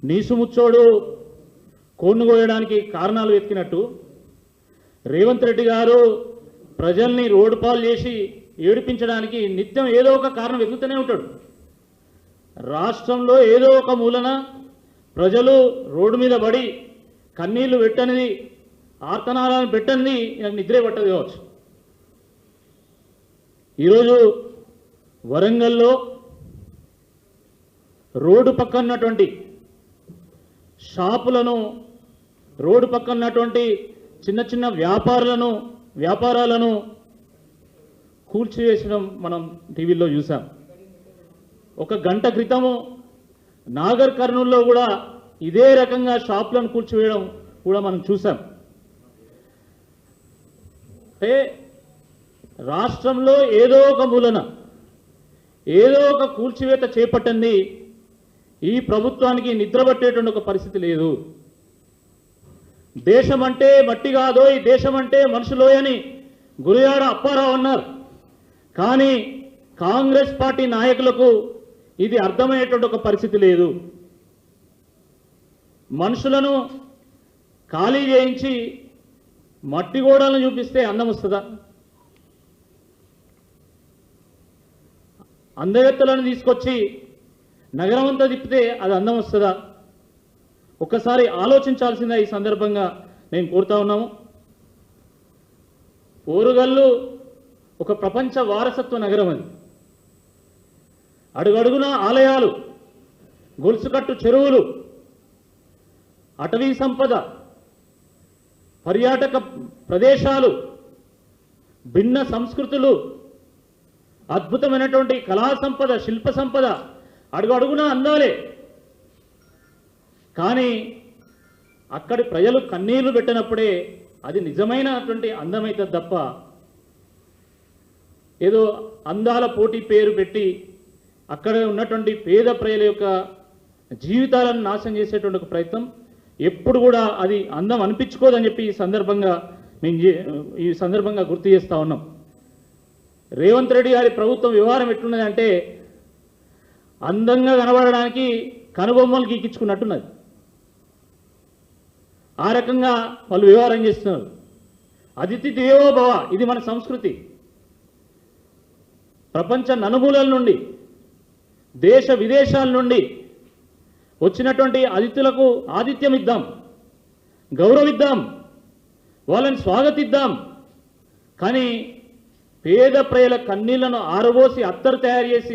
నీసుముచ్చోడు కోన్ను కోయడానికి కారణాలు వెతికినట్టు రేవంత్ రెడ్డి గారు ప్రజల్ని రోడ్డు పాలు చేసి ఏడిపించడానికి నిత్యం ఏదో ఒక కారణం వెతుకుతూనే ఉంటాడు. రాష్ట్రంలో ఏదో ఒక మూలన ప్రజలు రోడ్డు మీద పడి కన్నీళ్లు పెట్టనిది, ఆర్తనాలను పెట్టనిది నాకు నిద్రే పట్టదు కావచ్చు. ఈరోజు వరంగల్లో రోడ్డు పక్కన ఉన్నటువంటి షాపులను, రోడ్డు పక్కన ఉన్నటువంటి చిన్న చిన్న వ్యాపారాలను కూల్చివేసడం మనం టీవీలో చూసాం. ఒక గంట క్రితము నాగర్ కర్నూల్లో కూడా ఇదే రకంగా షాపులను కూల్చివేయడం కూడా మనం చూసాం. అంటే రాష్ట్రంలో ఏదో ఒక మూలన ఏదో ఒక కూల్చివేత చేపట్టింది ఈ ప్రభుత్వానికి నిద్రపట్టేటువంటి ఒక పరిస్థితి లేదు. దేశం అంటే మట్టి కాదో, ఈ దేశం అంటే మనుషులోయని గురజాడ అప్పారావు అన్నారు. కానీ కాంగ్రెస్ పార్టీ నాయకులకు ఇది అర్థమయ్యేటువంటి ఒక పరిస్థితి లేదు. మనుషులను ఖాళీ చేయించి మట్టి గోడలను చూపిస్తే అందం వస్తుందా? అందగత్తలను తీసుకొచ్చి నగరం అంతా తిప్పితే అది అందం వస్తుందా? ఒక్కసారి ఆలోచించాల్సిందే ఈ సందర్భంగా నేను కోరుతా ఉన్నాము. ఓరుగల్లు ఒక ప్రపంచ వారసత్వ నగరం. అది అడుగడుగున ఆలయాలు, గొలుసుకట్టు చెరువులు, అటవీ సంపద, పర్యాటక ప్రదేశాలు, భిన్న సంస్కృతులు, అద్భుతమైనటువంటి కళా సంపద, శిల్ప సంపద అడుగడుగున అందాలే. కానీ అక్కడి ప్రజలు కన్నీళ్లు పెట్టినప్పుడే అది నిజమైనటువంటి అందమైతుంది తప్ప ఏదో అందాల పోటీ పేరు పెట్టి అక్కడ ఉన్నటువంటి పేద ప్రజల యొక్క జీవితాలను నాశనం చేసేటువంటి ఒక ప్రయత్నం ఎప్పుడు కూడా అది అందం అనిపించుకోదని చెప్పి ఈ సందర్భంగా గుర్తు చేస్తూ ఉన్నాం. రేవంత్ రెడ్డి గారి ప్రభుత్వం వ్యవహారం ఎట్లున్నది అంటే అందంగా కనబడడానికి కనుబొమ్మలు గీకించుకున్నట్టున్నది. ఆ రకంగా వాళ్ళు వ్యవహారం చేస్తున్నారు. అతిథి దేవో భవ, ఇది మన సంస్కృతి. ప్రపంచ నలుమూలల నుండి, దేశ విదేశాల నుండి వచ్చినటువంటి అతిథులకు ఆతిథ్యం ఇద్దాం, గౌరవిద్దాం, వాళ్ళని స్వాగతిద్దాం. కానీ పేద ప్రజల కన్నీళ్లను ఆరబోసి అత్తరు తయారు చేసి